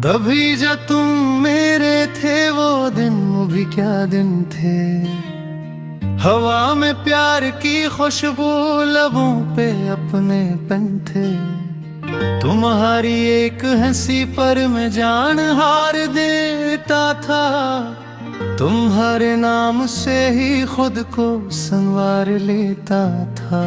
तभी जब तुम मेरे थे वो दिन, वो भी क्या दिन थे। हवा में प्यार की खुशबू, लबों पे अपने पन थे। तुम्हारी एक हंसी पर मैं जान हार देता था। तुम्हारे नाम से ही खुद को संवार लेता था।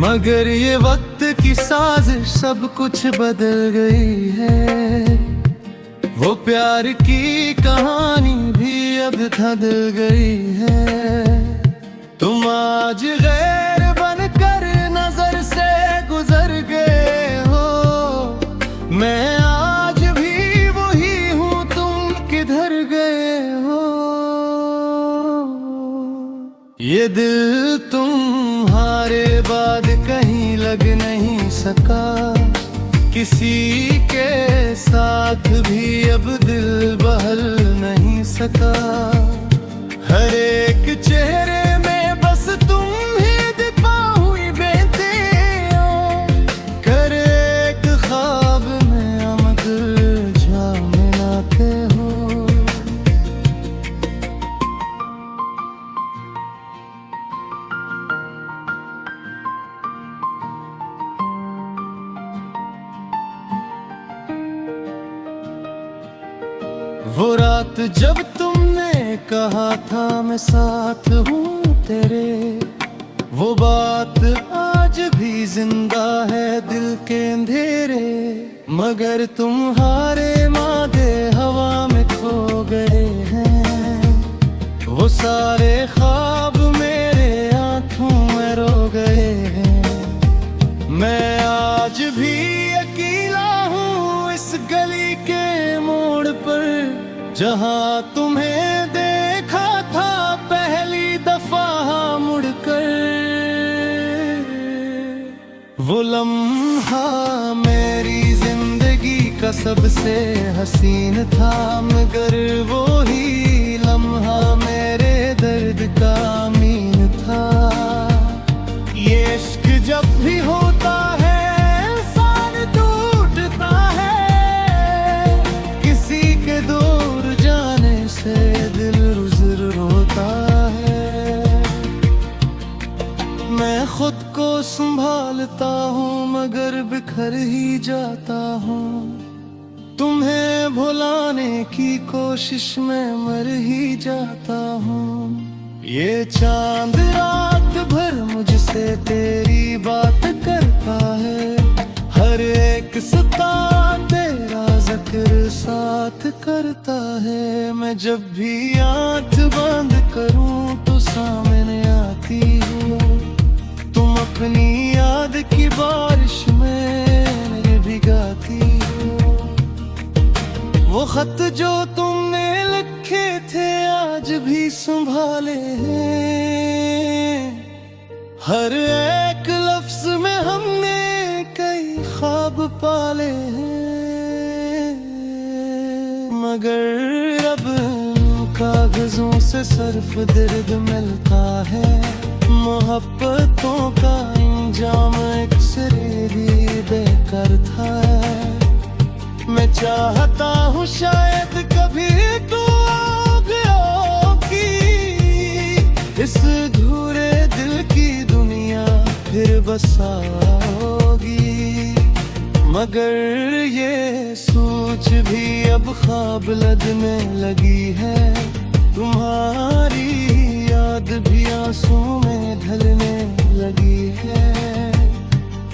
मगर ये वक्त की साजिश सब कुछ बदल गई है। वो प्यार की कहानी भी अब धधल गई है। तुम आज गैर बनकर नजर से गुजर गए हो। मैं आज भी वही हूँ, तुम किधर गए हो। ये दिल तुम्हारे बाद कहीं लग नहीं सका। किसी के साथ भी अब दिल बहल नहीं सका। हर एक चेहरे में बस तुम ही दिखा हुई बेटियां। कर एक ख्वाब में मगर जाम नाते हो। वो रात जब तुमने कहा था मैं साथ हूँ तेरे, वो बात आज भी जिंदा है दिल के अंधेरे। मगर तुम्हारे मादे हवा में खो गए हैं। वो सारे ख्वाब मेरे आंखों में रो गए हैं। मैं आज भी अकेला हूँ इस गली के मोड़ पर, जहाँ तुम्हें देखा था पहली दफा मुड़कर। वो लम्हा मेरी जिंदगी का सबसे हसीन था। मगर वो ही लम्हा मेरे दर्द का अमीन था। ये इश्क जब भी होता है इंसान टूटता है। किसी के दूर जाने से दिल ज़रूर रोता है। मैं खुद को संभालता हूँ मगर बिखर ही जाता हूँ। तुम्हें भुलाने की कोशिश में मर ही जाता हूँ। ये चांद रात भर मुझसे तेरी बात करता है। हर एक सता तेरा जिक्र साथ करता है। मैं जब भी आँख बंद करूं तो सामने आती हो। तुम अपनी याद की बारिश में मेरे भिगाती हो। वो खत जो तुमने लिखे थे आज भी संभाले हैं। हर एक लफ्ज में हमने कई ख्वाब पाले हैं। मगर अब कागजों से सिर्फ दर्द मिलता है। मोहब्बतों का इंजाम एक सिरे बेकार था। मैं चाहता हूँ शायद कभी तू आओगी। इस अधूरे दिल की दुनिया फिर बसाओगी। मगर ये सोच भी अब ख्वाब लदने लगी है। तुम्हारी याद भी आंसू में ढलने लगी है।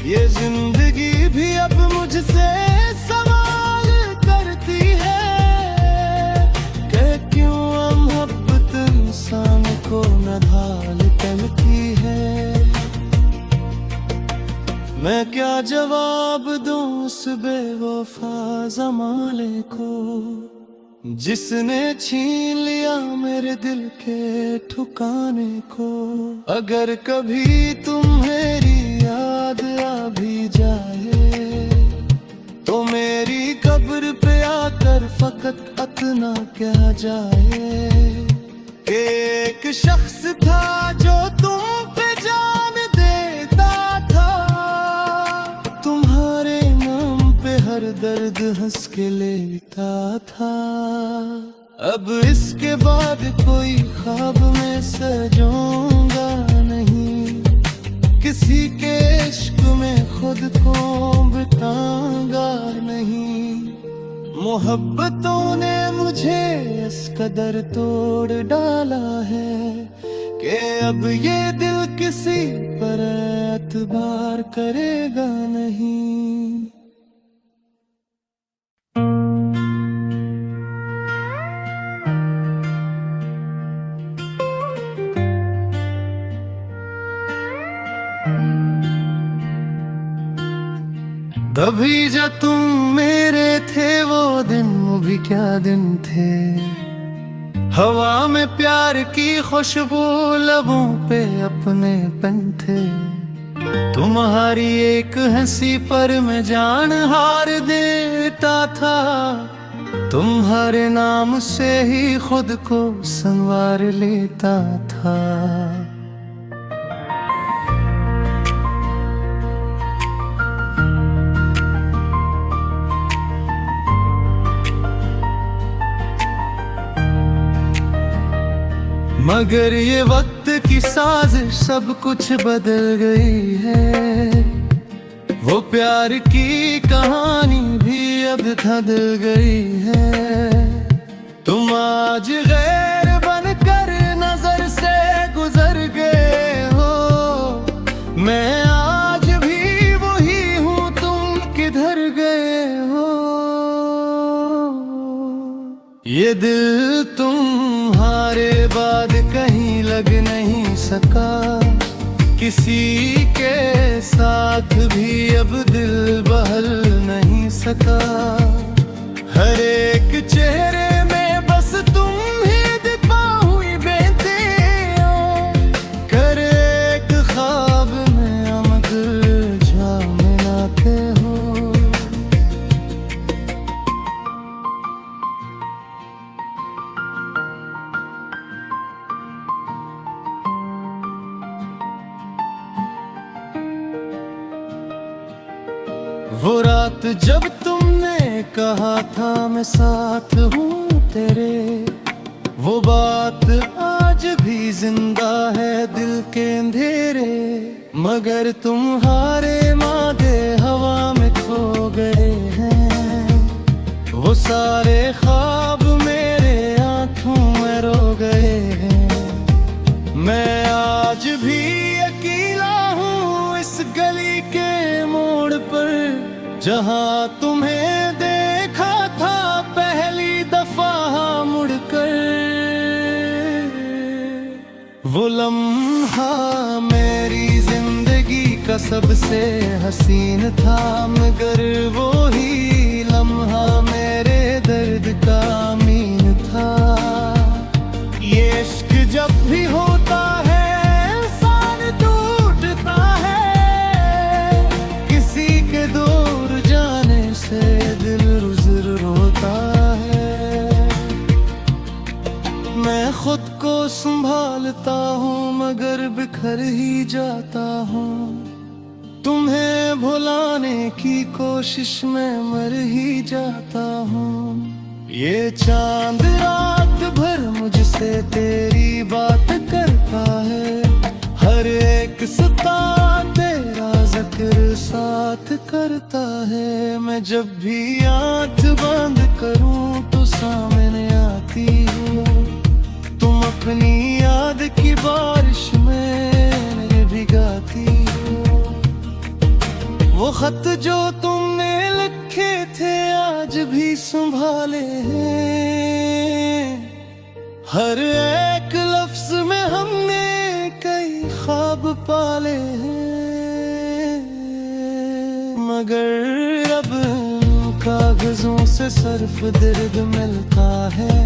ये जिंदगी भी अब मुझसे सवाल करती है कि क्यों मोहब्बत इंसान को न ढाल करती है। मैं क्या जवाब दूं उस बेवफा ज़माने को, जिसने छीन लिया मेरे दिल के ठिकाने को। अगर कभी तुम्हेरी याद आ भी जाए तो मेरी कब्र पे आकर फकत ना क्या जाए। एक शख्स था जो तुम पे जान देता था, तुम्हारे नाम पे हर दर्द हंस के लेता था। अब इसके बाद कोई ख्वाब में सजूंगा नहीं, किसी के इश्क में खुद को बिताऊंगा नहीं। मोहब्बतों ने मुझे इस कदर तोड़ डाला है कि अब ये दिल किसी पर एतबार करेगा नहीं। तभी जब तुम मेरे थे वो दिन, वो भी क्या दिन थे। हवा में प्यार की खुशबू, लबों पे अपने पन थे। तुम्हारी एक हंसी पर मैं जान हार देता था, तुम्हारे नाम से ही खुद को संवार लेता था। मगर ये वक्त की साजिश सब कुछ बदल गई है। वो प्यार की कहानी भी अब बदल गई है। तुम आज गैर बनकर नजर से गुजर गए हो, मैं आज भी वही हूँ, तुम किधर गए हो। ये दिल तुम्हारे बाद कहीं लग नहीं सका, किसी के साथ भी अब दिल बहल नहीं सका। हर एक चेहरे में बस तुम ही दिखा हुई बेटियां, कर एक ख्वाब में मगर जाम नाते हो। वो रात जब तुमने कहा था मैं साथ हूँ तेरे, वो बात आज भी जिंदा है दिल के अंधेरे। मगर तुम्हारे मादे हवा में खो गए हैं, वो सारे ख्वाब मेरे आंखों में रो गए हैं। मैं आज भी अकेला हूँ इस गली के मोड़ पर, जहाँ तुम्हें देखा था पहली दफा मुड़कर। वो लम्हा मेरी जिंदगी का सबसे हसीन था, मगर वो ही लम्हा मेरे दर्द का अमीन था। ये इश्क जब भी होता है इंसान टूटता है, किसी के दूर जाने से दिल ज़रूर रोता है। मैं खुद को संभालता हूँ मगर बिखर ही जाता हूँ, तुम्हें भुलाने की कोशिश में मर ही जाता हूँ। ये चांद रात भर मुझसे तेरी बात करता है, हर एक सता तेरा जिक्र साथ करता है। मैं जब भी आँख बंद करूं तो सामने आती हो, तुम अपनी याद की बारिश में भिगाती हो। वो खत जो तुमने लिखे थे आज भी संभाले हैं, हर एक लफ्ज में हमने कई ख्वाब पाले हैं। मगर अब कागजों से सिर्फ दर्द मिलता है,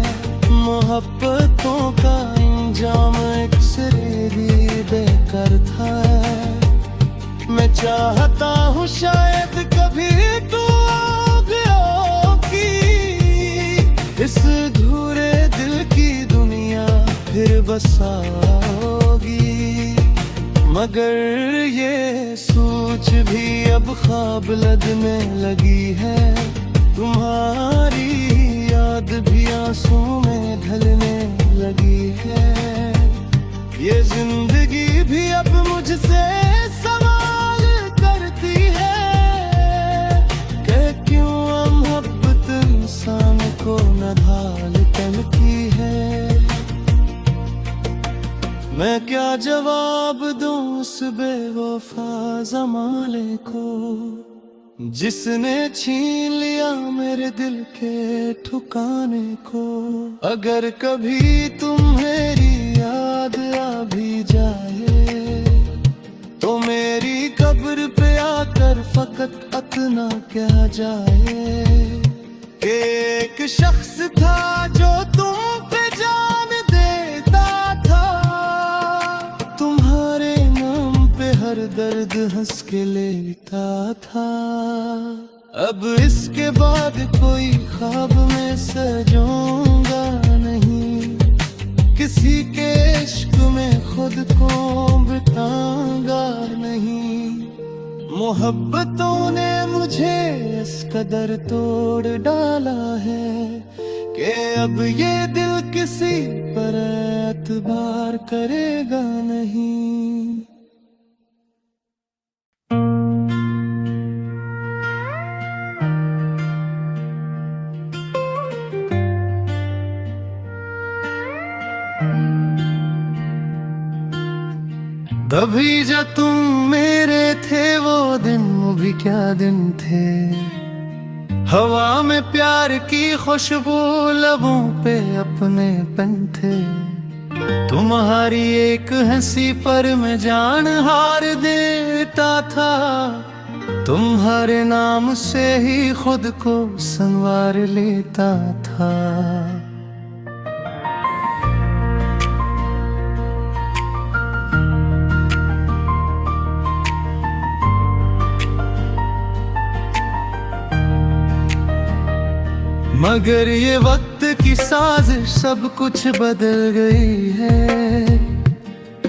मोहब्बतों का इंजाम एक सिरे भी बेकार था। मैं चाहता हूँ शायद कभी तो आओगी इस फिर बसाओगी। मगर ये सोच भी अब ख्वाब लगने लगी है, तुम्हारी याद भी आंसू में ढलने लगी है। ये जिंदगी भी अब मुझसे सवाल करती है कि क्यों मोहब्बत इंसान को न ढाल टलती है। मैं क्या जवाब दूं उस बेवफा ज़माने को, जिसने छीन लिया मेरे दिल के ठिकाने को। अगर कभी तुम्हें याद आ भी जाए तो मेरी कब्र पे आकर फकत इतना कह जाए कि एक शख्स था जो तुम पे जान देता था, तुम्हारे नाम पे हर दर्द हंस के लेता था। अब इसके बाद कोई ख्वाब में सजूंगा नहीं, किसी के इश्क में खुद को बिताऊंगा नहीं। मोहब्बतों ने मुझे इस कदर तोड़ डाला है कि अब ये दिल किसी पर एतबार करेगा नहीं। कभी जब तुम मेरे थे वो दिन, वो भी क्या दिन थे। हवा में प्यार की खुशबू, लबों पे अपने पन थे। तुम्हारी एक हंसी पर मैं जान हार देता था, तुम्हारे नाम से ही खुद को संवार लेता था। मगर ये वक्त की साजिश सब कुछ बदल गई है,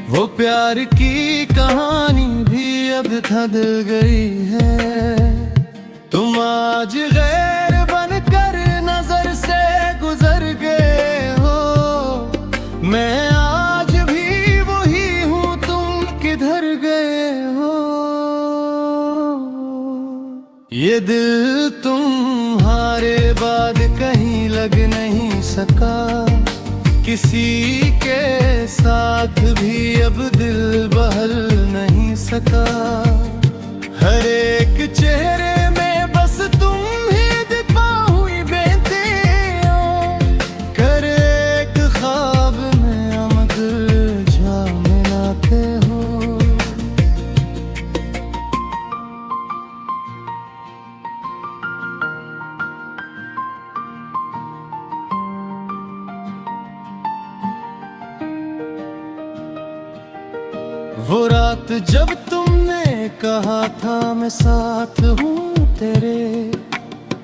वो प्यार की कहानी भी अब बदल गई है। तुम आज गैर बनकर नजर से गुजर गए हो, मैं आज भी वही हूँ, तुम किधर गए हो। ये दिल तुम्हारे बाद कहीं लग नहीं सका, किसी के साथ भी अब दिल बहल नहीं सका। हर एक चेहरे में बस तुम ही दिखा हुई बेटियां, कर एक ख्वाब में मगर जाम आते हो। वो रात जब तुमने कहा था मैं साथ हूँ तेरे,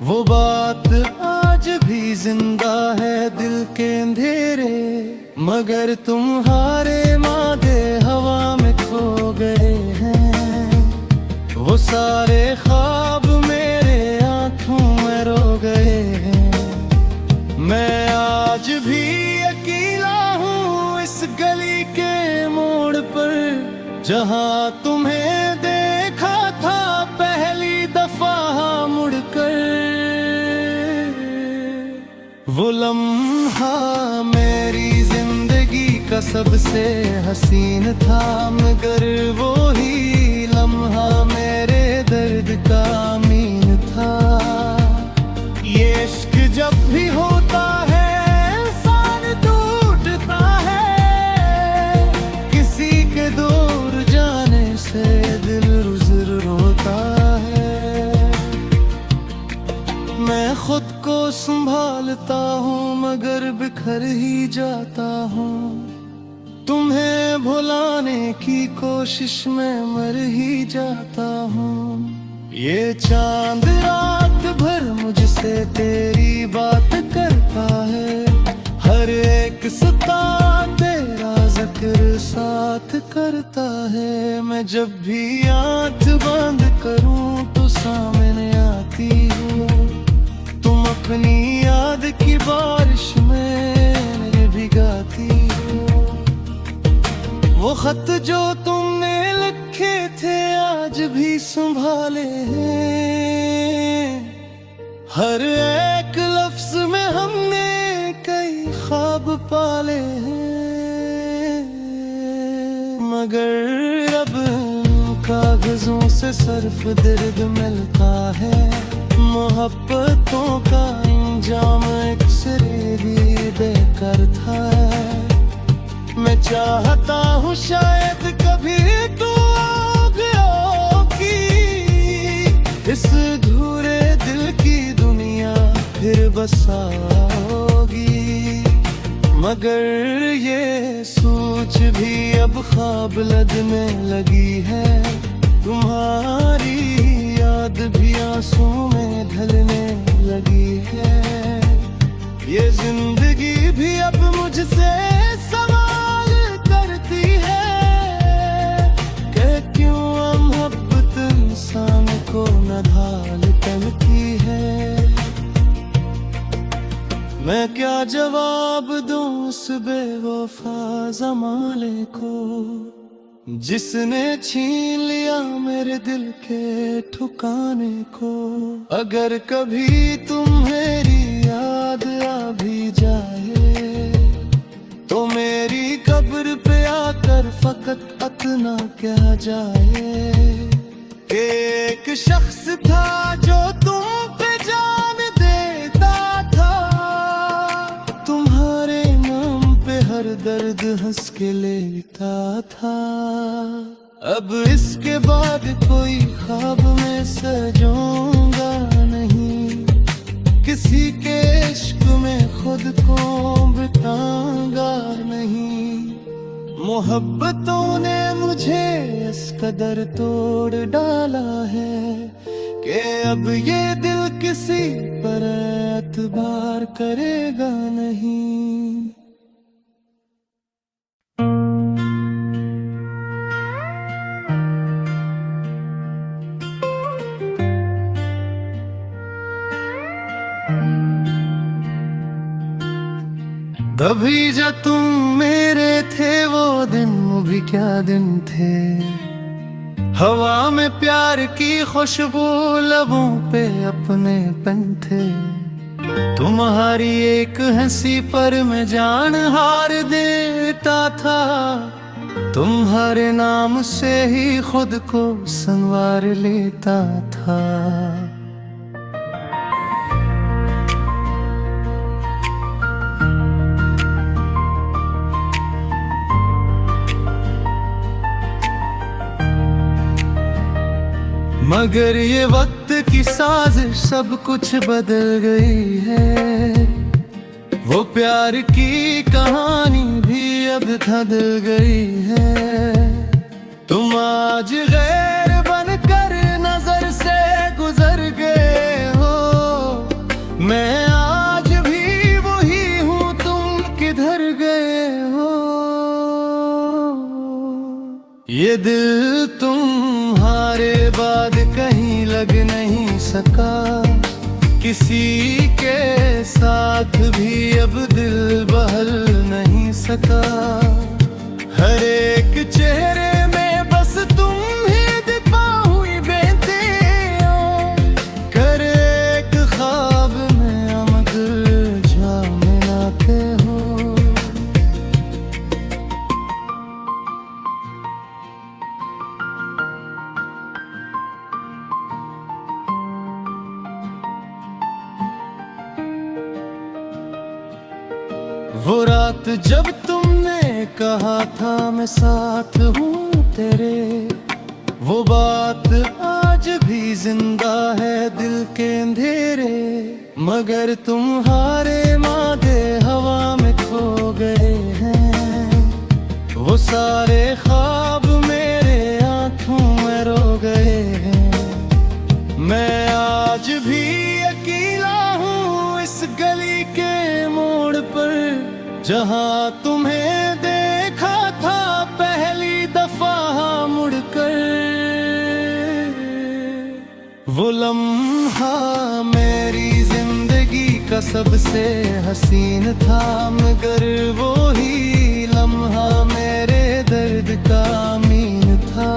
वो बात आज भी जिंदा है दिल के अंधेरे। मगर तुम्हारे मादे हवा में खो गए हैं, वो सारे ख्वाब मेरे आंखों में रो गए हैं। मैं आज भी अकेला हूँ इस गली के मोड़ पर, जहाँ तुम्हें देखा था पहली दफा मुड़कर। वो लम्हा मेरी जिंदगी का सबसे हसीन था, मगर वो ही लम्हा मेरे दर्द का अमीन था। ये इश्क जब भी होता है इंसान टूटता है, किसी के दूर जाने से दिल ज़रूर रोता है। मैं खुद को संभालता हूँ मगर बिखर ही जाता हूँ, तुम्हें भुलाने की कोशिश में मर ही जाता हूँ। ये चांद रात भर मुझसे तेरी बात करता है, हर एक सितारा फिर साथ करता है। मैं जब भी आँख बंद करूं तो सामने आती हो तुम, अपनी याद की बारिश में मेरे भिगाती हो। वो खत जो तुमने लिखे थे आज भी संभाले हैं, हर एक लफ्ज में हमने कई ख्वाब पाले हैं। मगर अब कागजों से सिर्फ दर्द मिलता है, मोहब्बतों का इंजाम एक सिरे भी बेकार था। मैं चाहता हूँ शायद कभी तू आओगी, इस अधूरे दिल की दुनिया फिर बसाओगी। मगर ये सोच भी अब ख्वाब लगने लगी है, तुम्हारी याद भी आंसू में ढलने लगी है। ये जिंदगी भी अब मुझसे सवाल करती है कि क्यों मोहब्बत इंसान को न ढाल करती है। मैं क्या जवाब दूं उस बेवफा ज़माने को, जिसने छीन लिया मेरे दिल के ठिकाने को। अगर कभी तुम्हें याद आ भी जाए तो मेरी कब्र पे आकर फकत इतना कह जाए, एक शख्स था जो तुम पे जान देता था, तुम्हारे नाम पे हर दर्द हंस के लेता था। अब इसके बाद कोई ख्वाब में सजूंगा नहीं, किसी के इश्क में खुद को बिताऊंगा नहीं। मोहब्बतों ने मुझे इस कदर तोड़ डाला है कि अब ये दिल किसी पर एतबार करेगा नहीं। कभी जब तुम मेरे थे वो दिन, वो भी क्या दिन थे। हवा में प्यार की खुशबू, लबों पे अपने पन थे। तुम्हारी एक हंसी पर मैं जान हार देता था, तुम्हारे नाम से ही खुद को संवार लेता था। मगर ये वक्त की साजिश सब कुछ बदल गई है, वो प्यार की कहानी भी अब बदल गई है। तुम आज गैर बनकर नजर से गुजर गए हो, मैं आज भी वही हूँ, तुम किधर गए हो। ये दिल तुम्हारे बाद कहीं लग नहीं सका, किसी के साथ भी अब दिल बहल नहीं सका। हर एक चेहरे में बस तुम ही दिखा हुई बेटियां, कर एक ख्वाब में मगर जाम आते हो। वो रात जब तुमने कहा था मैं साथ हूँ तेरे, वो बात आज भी जिंदा है दिल के अंधेरे। मगर तुम्हारे मादे हवा में खो गए हैं, वो सारे ख्वाब मेरे आंखों में रो गए हैं। मैं आज भी अकेला हूँ इस गली के मोड़ पर, जहाँ तुम्हें देखा था सबसे हसीन था, मगर वो ही लम्हा मेरे दर्द का अमीन था।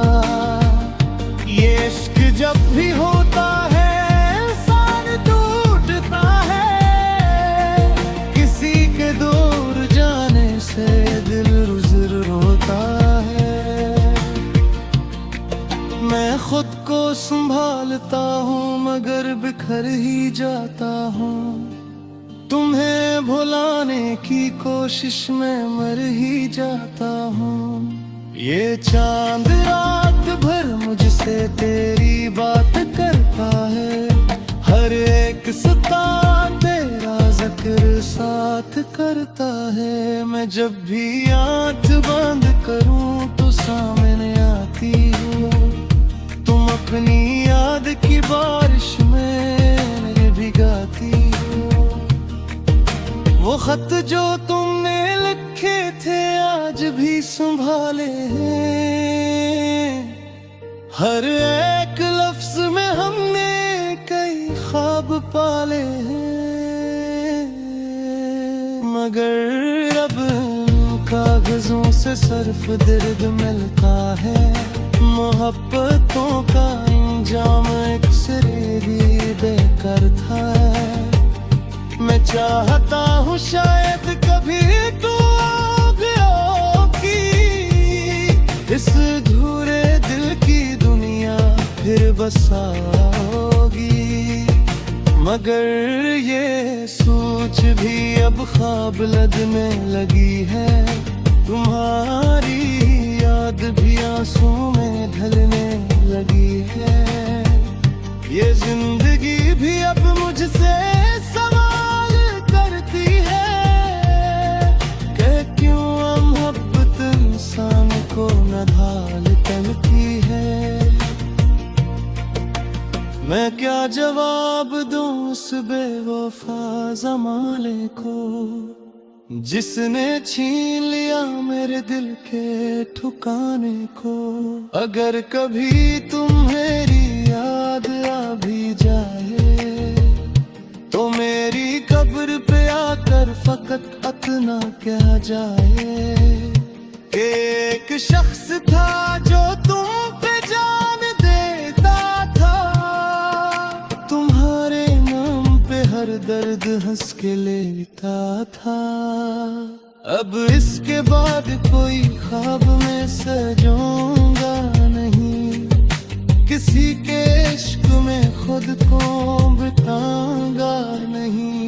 ये इश्क जब भी होता है इंसान टूटता है, किसी के दूर जाने से दिल रुज़ रोता है। मैं खुद को संभालता हूँ मगर बिखर ही जाता हूँ, तुम्हें भुलाने की कोशिश में मर ही जाता हूँ। ये चांद रात भर मुझसे तेरी बात करता है, हर एक सता तेरा जिक्र साथ करता है। मैं जब भी आँख बंद करूँ तो सामने आती हो तुम, अपनी याद की बारिश में मुझे भिगाती हो। वो खत जो तुमने लिखे थे आज भी संभाले हैं, हर एक लफ्ज में हमने कई ख्वाब पाले हैं। मगर अब कागजों से सिर्फ दर्द मिलता है, मोहब्बतों का इंजाम एक सिरे भी बेकार था। मैं चाहता हूँ शायद कभी तो आओगी, इस अधूरे दिल की दुनिया फिर बसाओगी। मगर ये सोच भी अब ख्वाब लदने लगी है, तुम्हारी याद भी आंसू में ढलने लगी है। ये जिंदगी भी अब मुझसे सवाल करती है कि क्यों मोहब्बत इंसान को न ढाल करती है। मैं क्या जवाब दूं उस बेवफा ज़माने को, जिसने छीन लिया मेरे दिल के ठिकाने को। अगर कभी तुम्हेरी याद आ भी जाए तो मेरी कब्र पे आकर फकत इतना कह जाए कि एक शख्स था जो तुम पे जान देता था, तुम्हारे नाम पे हर दर्द हंस के लेता था। अब इसके बाद कोई ख्वाब में सजूंगा नहीं, किसी के इश्क में खुद को बिताऊंगा नहीं।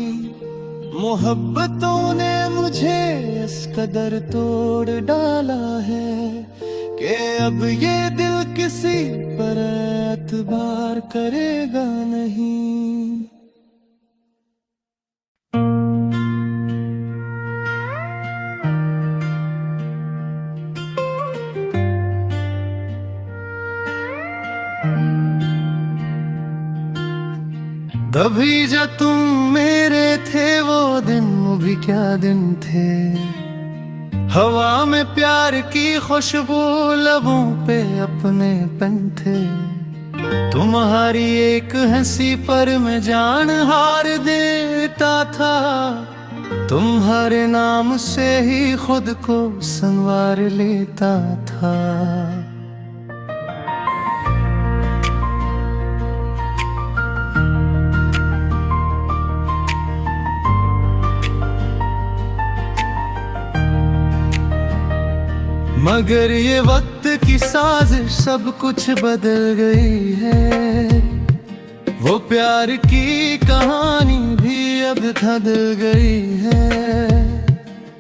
मोहब्बतों ने मुझे इस कदर तोड़ डाला है कि अब ये दिल किसी पर एतबार करेगा नहीं। कभी जब तुम मेरे थे वो दिन, वो भी क्या दिन थे। हवा में प्यार की खुशबू, लबों पे अपने पन थे। तुम्हारी एक हंसी पर मैं जान हार देता था, तुम्हारे नाम से ही खुद को संवार लेता था। मगर ये वक्त की साजिश सब कुछ बदल गई है, वो प्यार की कहानी भी अब बदल गई है।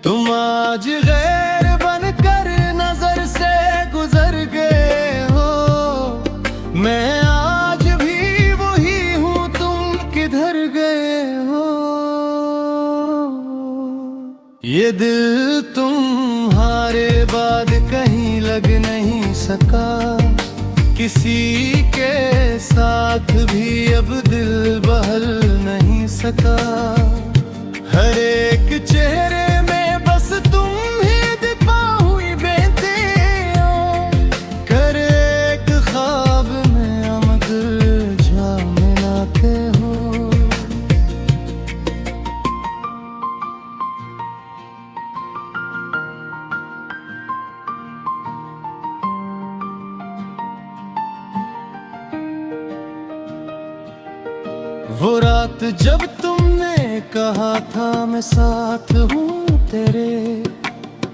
तुम आज गैर बनकर नजर से गुजर गए हो, मैं आज भी वही हूँ, तुम किधर गए हो। ये दिल तुम्हारे बाद कहीं लग नहीं सका, किसी के साथ भी अब दिल बहल नहीं सका। हर एक चेहरे में बस तुम ही दिखा हुई बेटियां, कर एक ख्वाब में मगर जाम लाते हो। वो रात जब तुमने कहा था मैं साथ हूँ तेरे,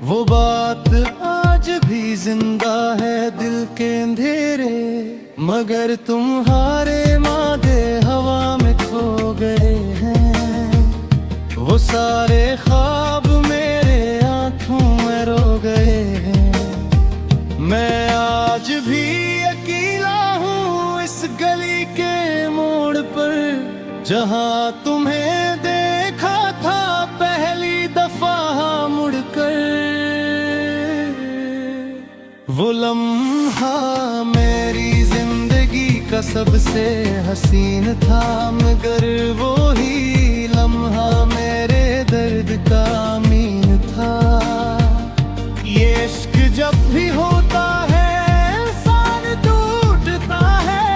वो बात आज भी जिंदा है दिल के अंधेरे। मगर तुम्हारे मादे हवा में खो गए हैं, वो सारे ख्वाब मेरे आंखों में रो गए हैं। मैं आज भी अकेला हूँ इस गली के मोड़ पर, जहाँ तुम्हें देखा था पहली दफा मुड़कर। वो लम्हा मेरी जिंदगी का सबसे हसीन था, मगर वो ही लम्हा मेरे दर्द का अमीन था। ये इश्क जब भी होता है इंसान टूटता है,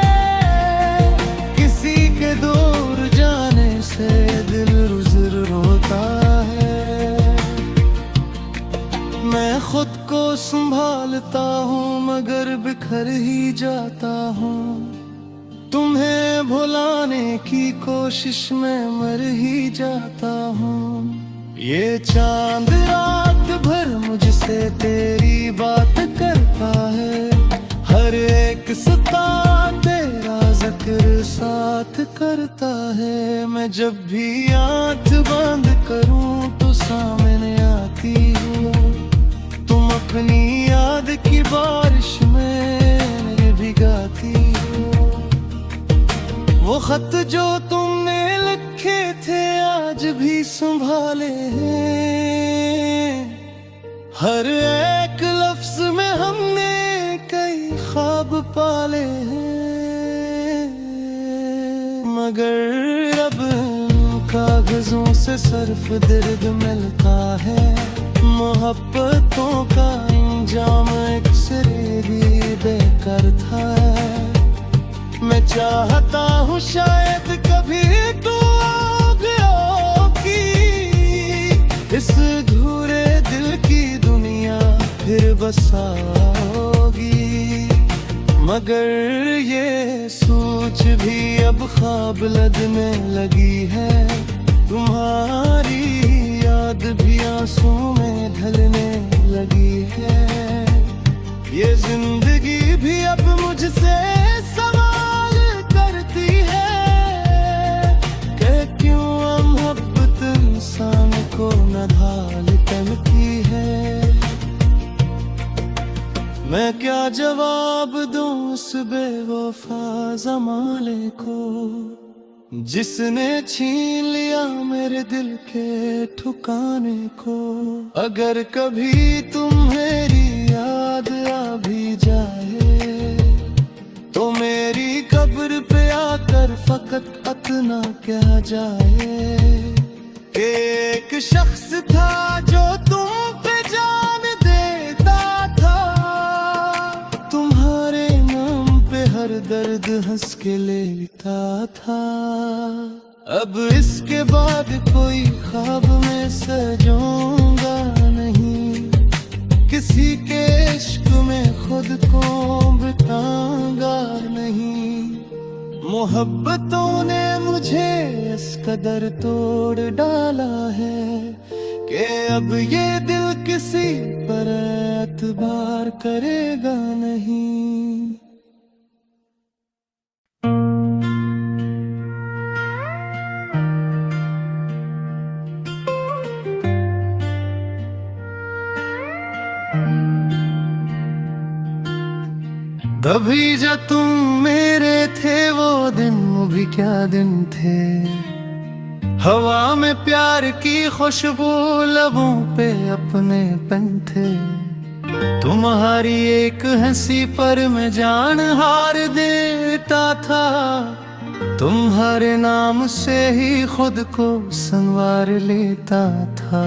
किसी के दूर जाने से दिल रुज़ रोता है। मैं खुद को संभालता हूँ मगर बिखर ही जाता हूँ, तुम्हें भुलाने की कोशिश में मर ही जाता हूँ। ये चांद रात भर मुझसे तेरी बात करता है, हर एक सता तेरा जिक्र साथ करता है। मैं जब भी आँख बंद करूँ तो सामने आती हो तुम, अपनी याद की बारिश में भिगाती हो। वो खत जो तुमने लिखे थे आज भी संभाले हैं, हर एक लफ्ज में हमने कई ख्वाब पाले हैं। मगर अब कागजों से सिर्फ दर्द मिलता है, मोहब्बतों का इंजाम एक सिरे भी बेकार था। मैं चाहता हूँ शायद कभी तू आओगी, इस अधूरे दिल की दुनिया फिर बसाओगी। मगर ये सोच भी अब ख्वाब लदने लगी है, तुम्हारी याद भी आंसू में ढलने लगी है। ये जिंदगी भी अब मुझसे सवाल करती है कि क्यों मोहब्बत इंसान को न ढाल तलती है। मैं क्या जवाब दूं उस बेवफा ज़माने को, जिसने छीन लिया मेरे दिल के ठिकाने को। अगर कभी तुम्हेरी याद आ भी जाए तो मेरी कब्र पे आकर फकत इतना कह जाए कि एक शख्स था जो तुम पे जान देता था, तुम्हारे नाम पे हर दर्द हंस के लेता था। अब इसके बाद कोई ख्वाब में सजूंगा नहीं, किसी के इश्क में खुद को बिताऊंगा नहीं। मोहब्बतों ने मुझे इस कदर तोड़ डाला है कि अब ये दिल किसी पर एतबार करेगा नहीं। कभी जब तुम मेरे थे वो दिन, वो भी क्या दिन थे। हवा में प्यार की खुशबू, लबों पे अपने पन थे। तुम्हारी एक हंसी पर मैं जान हार देता था, तुम्हारे नाम से ही खुद को संवार लेता था।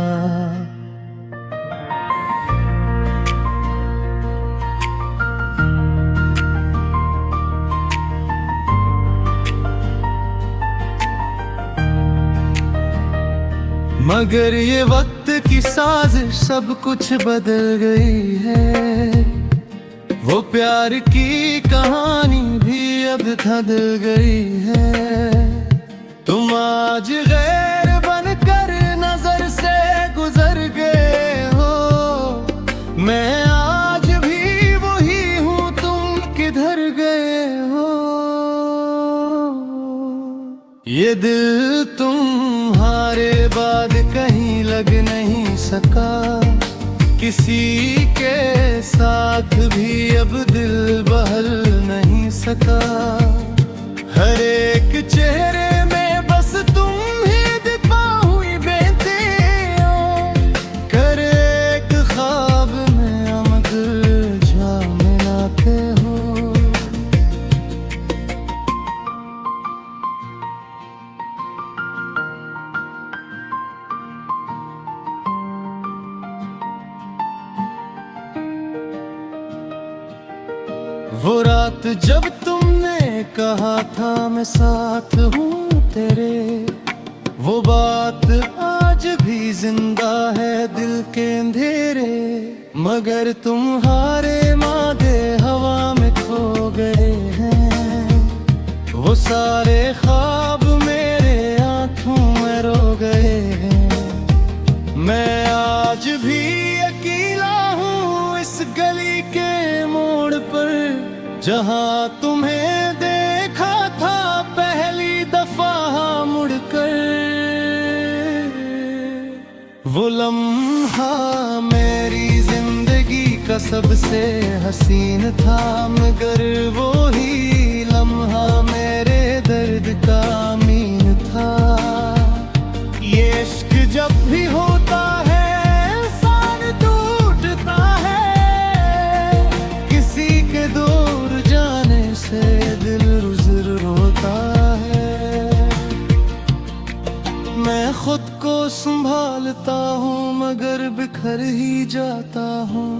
मगर ये वक्त की साजिश सब कुछ बदल गई है, वो प्यार की कहानी भी अब बदल गई है। तुम आज गैर बनकर नजर से गुजर गए हो, मैं आज भी वही हूँ, तुम किधर गए हो। ये दिल तुम्हारे बाद कहीं लग नहीं सका, किसी के साथ भी अब दिल बहल नहीं सका। हर एक चेहरे में बस तुम ही दिखा हुई बेटियों, कर एक ख्वाब में मगर जाने आते हो। वो रात जब तुमने कहा था मैं साथ हूँ तेरे, वो बात आज भी जिंदा है दिल के अंधेरे। मगर तुम्हारे मादे हवा में खो गए हैं, वो सारे ख्वाब मेरे आंखों में रो गए हैं। मैं आज भी अकेला हूँ इस गली के मोड़ पर, जहाँ तुम्हें देखा था पहली दफा मुड़कर। वो लम्हा मेरी जिंदगी का सबसे हसीन था, मगर वो ही लम्हा मेरे दर्द का अमीन था। ये इश्क जब भी होता है इंसान टूटता है, किसी के दूर जाने से दिल ज़रूर रोता है। मैं खुद को संभालता हूँ मगर बिखर ही जाता हूँ,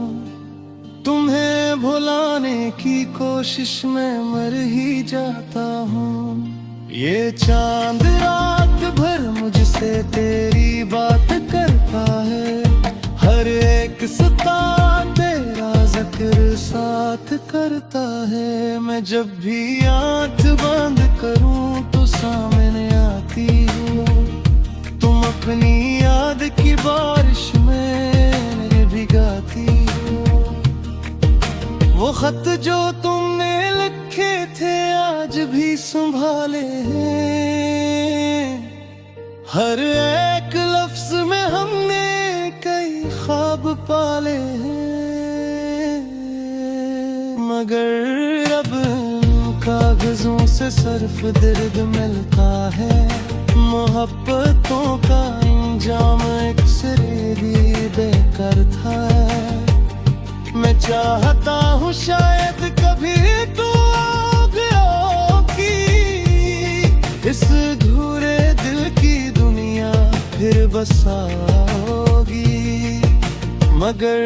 तुम्हें भुलाने की कोशिश में मर ही जाता हूँ। ये चांद रात भर मुझसे तेरी बात करता है, हर एक सितारा तेरा जिक्र साथ करता है। मैं जब भी आँख बंद करूं तो सामने आती हो, तुम अपनी याद की बारिश में भिगाती हो। वो खत जो तुमने लिखे थे आज भी संभाले हैं, हर एक लफ्ज में हमने कई ख्वाब पाले हैं। मगर अब कागजों से सिर्फ दर्द मिलता है, मोहब्बतों का इंजाम एक सिरे बेकार था। मैं चाहता हूँ शायद कभी तू आओगी, इस अधूरे दिल की दुनिया फिर बसाओगी। मगर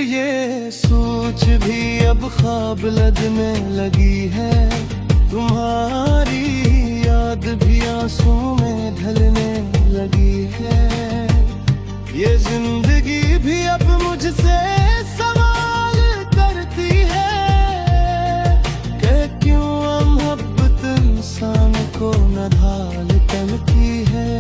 ये सोच भी अब ख्वाब लगने लगी है, तुम्हारी याद भी आंसू में ढलने लगी है। ये जिंदगी भी अब मुझसे सवाल करती है कि क्यों मोहब्बत इंसान को न ढाल करती है।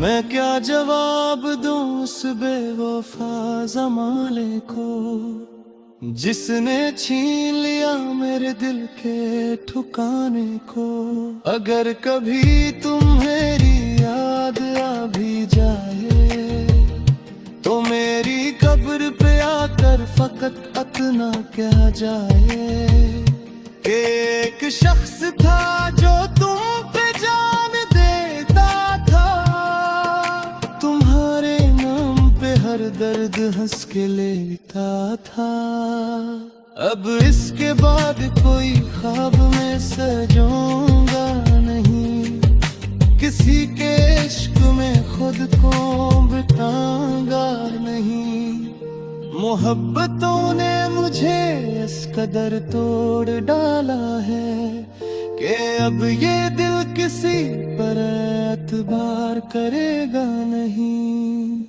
मैं क्या जवाब दूं उस बेवफा ज़माने को, जिसने छीन लिया मेरे दिल के ठिकाने को। अगर कभी तुम्हेरी याद आ भी जाए तो मेरी कब्र पे आकर फकत इतना कह जाए कि एक शख्स था जो तुम पे जान देता था, तुम्हारे नाम पे हर दर्द हंस के लेता था। अब इसके बाद कोई ख्वाब में सजूंगा नहीं, किसी के इश्क में खुद को बिताऊंगा नहीं। मोहब्बतों ने मुझे इस कदर तोड़ डाला है कि अब ये दिल किसी पर एतबार करेगा नहीं।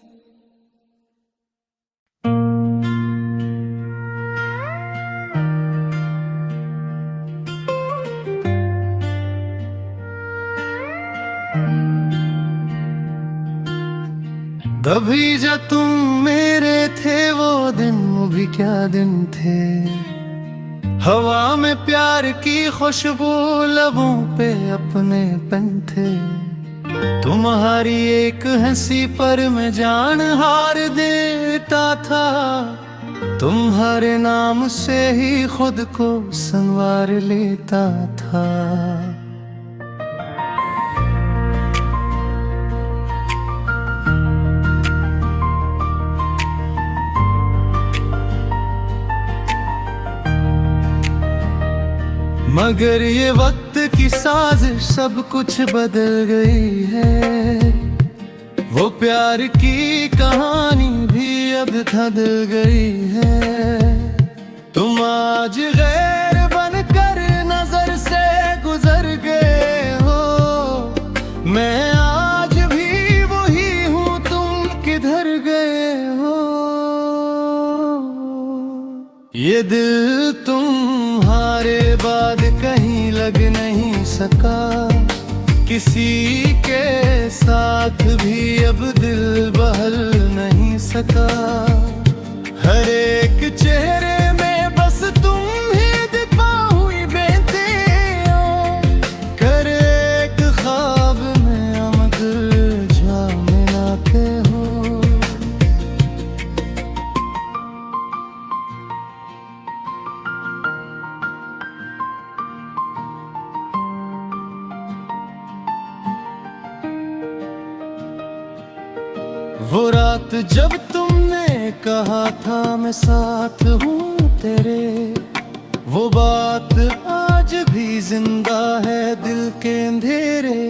तभी जब तुम मेरे थे वो दिन, वो भी क्या दिन थे। हवा में प्यार की खुशबू, लबों पे अपने पन थे। तुम्हारी एक हंसी पर मैं जान हार देता था। तुम्हारे नाम से ही खुद को संवार लेता था। मगर ये वक्त की साजिश सब कुछ बदल गई है। वो प्यार की कहानी भी अब धधल गई है। तुम आज गैर बनकर नजर से गुजर गए हो। मैं आज भी वही हूँ, तुम किधर गए हो। ये दिल तुम्हारे बाद कहीं लग नहीं सका। किसी के साथ भी अब दिल बहल नहीं सका। हर एक चेहरे में बस तुम ही दिखा हुई बेटियां। कर एक ख्वाब में मगर जाने आते हो। वो रात जब तुमने कहा था मैं साथ हूँ तेरे, वो बात आज भी जिंदा है दिल के अंधेरे।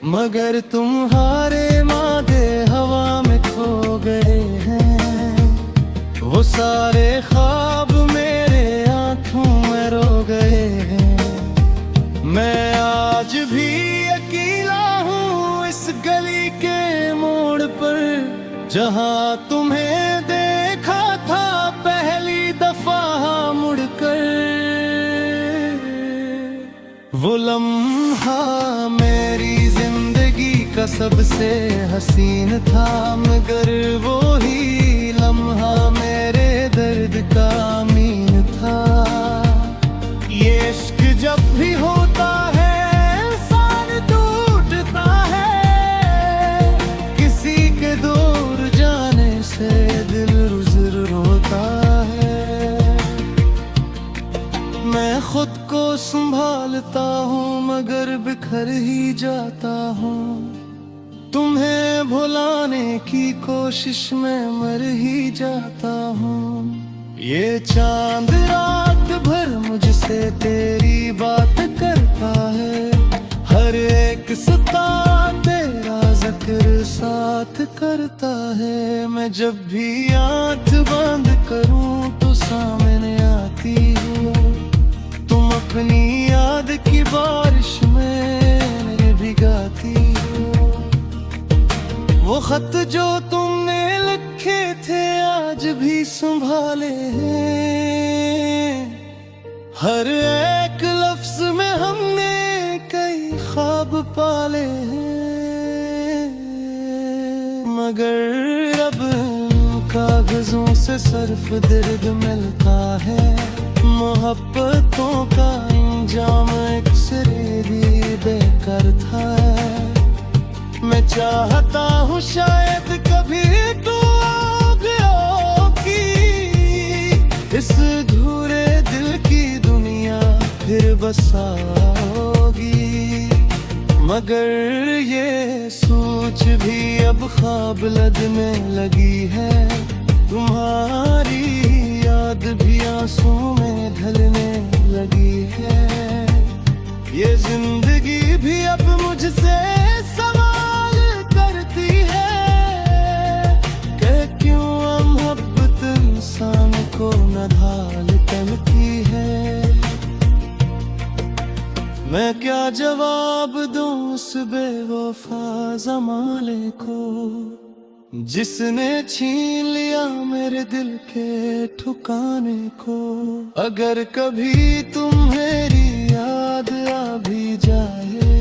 मगर तुम्हारे मादे हवा में खो गए हैं। वो सारे ख्वाब मेरे आंखों में रो गए हैं। मैं आज भी अकेला हूँ इस गली के मोड़ पर, जहाँ तुम्हें देखा था पहली दफा मुड़कर। वो लम्हा मेरी जिंदगी का सबसे हसीन था। मगर वो ही लम्हा मेरे दर्द का अमीन था। ये इश्क जब भी होता है इंसान टूटता है। किसी के दूर जाने से दिल रुज़ रोता है। मैं खुद को संभालता हूँ मगर बिखर ही जाता हूँ। तुम्हें भुलाने की कोशिश में मर ही जाता हूँ। ये चांद रात भर मुझसे तेरी बात करता है। हर एक सितारा तेरा जिक्र साथ करता है। मैं जब भी आँख बंद करूं तो सामने आती हो। तुम अपनी याद की बारिश में भिगाती हो। वो खत जो तुमने लिखे थे आज भी संभाले हैं। हर एक लफ्ज में हमने कई ख्वाब पाले हैं। मगर अब कागजों से सिर्फ दर्द मिलता है। मोहब्बतों का इंजाम एक सिरे भी बेकार था। मैं चाहता हूँ शायद कभी तू आओगी। इस अधूरे दिल की दुनिया फिर बसाओगी। मगर ये सोच भी अब ख्वाब लगने लगी है। तुम्हारी याद भी आंसू में ढलने लगी है। ये जिंदगी भी अब मुझसे सवाल करती है कि क्यों मोहब्बत इंसान को न ढाल करती है। मैं क्या जवाब दूं उस बेवफा ज़माने को, जिसने छीन लिया मेरे दिल के ठिकाने को। अगर कभी तुम्हेरी याद आ भी जाए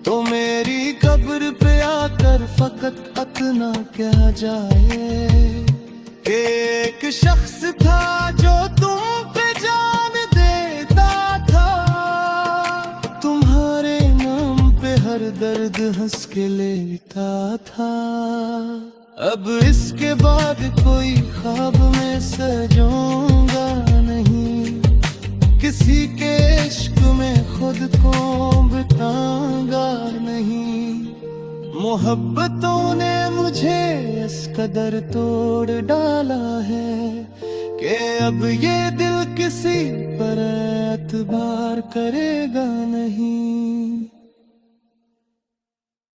तो मेरी कब्र पे आकर फकत अतना क्या जाए कि एक शख्स था जो तुम पे जान देता था, तुम्हारे नाम पे हर दर्द हंस के लेता था। अब इसके बाद कोई ख्वाब में सजूंगा नहीं, किसी के इश्क में खुद को बिताऊंगा नहीं। मोहब्बतों ने मुझे इस कदर तोड़ डाला है कि अब ये दिल किसी पर एतबार करेगा नहीं।